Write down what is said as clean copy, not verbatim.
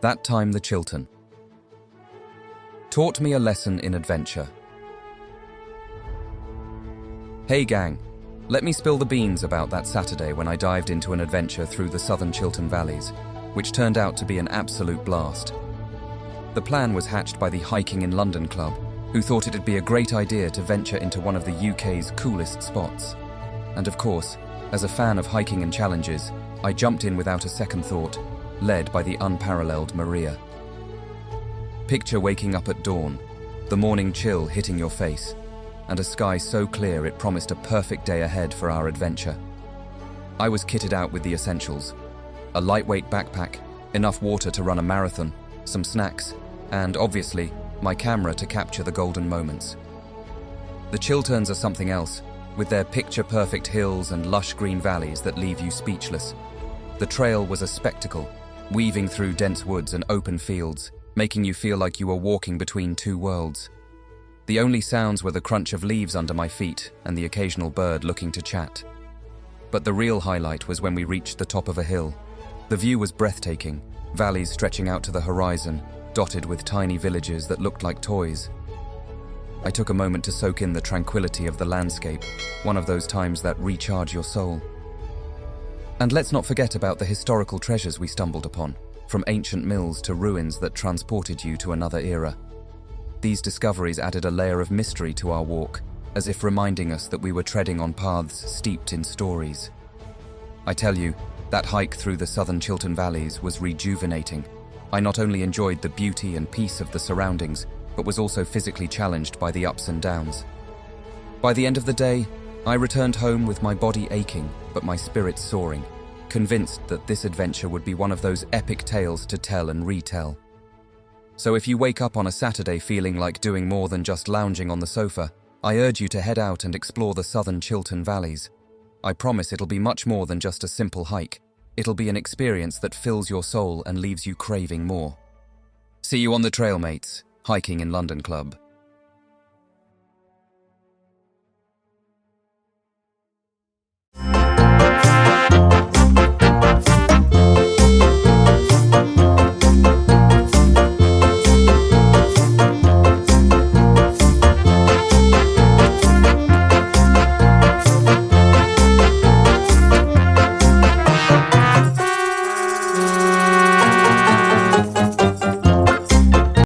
That time the Chiltern taught me a lesson in adventure. Hey gang, let me spill the beans about that Saturday when I dived into an adventure through the Southern Chiltern Valleys, which turned out to be an absolute blast. The plan was hatched by the Hiking in London Club, who thought it'd be a great idea to venture into one of the UK's coolest spots. And of course, as a fan of hiking and challenges, I jumped in without a second thought, led by the unparalleled Maria. Picture waking up at dawn, the morning chill hitting your face, and a sky so clear it promised a perfect day ahead for our adventure. I was kitted out with the essentials: a lightweight backpack, enough water to run a marathon, some snacks, and obviously, my camera to capture the golden moments. The Chilterns are something else, with their picture-perfect hills and lush green valleys that leave you speechless. The trail was a spectacle, weaving through dense woods and open fields, making you feel like you were walking between two worlds. The only sounds were the crunch of leaves under my feet and the occasional bird looking to chat. But the real highlight was when we reached the top of a hill. The view was breathtaking, valleys stretching out to the horizon, dotted with tiny villages that looked like toys. I took a moment to soak in the tranquility of the landscape, one of those times that recharge your soul. And let's not forget about the historical treasures we stumbled upon, from ancient mills to ruins that transported you to another era. These discoveries added a layer of mystery to our walk, as if reminding us that we were treading on paths steeped in stories. I tell you, that hike through the Southern Chiltern Valleys was rejuvenating. I not only enjoyed the beauty and peace of the surroundings, but was also physically challenged by the ups and downs. By the end of the day, I returned home with my body aching, but my spirits soaring, convinced that this adventure would be one of those epic tales to tell and retell. So if you wake up on a Saturday feeling like doing more than just lounging on the sofa, I urge you to head out and explore the Southern Chiltern Valleys. I promise it'll be much more than just a simple hike. It'll be an experience that fills your soul and leaves you craving more. See you on the trail, mates. Hiking in London Club.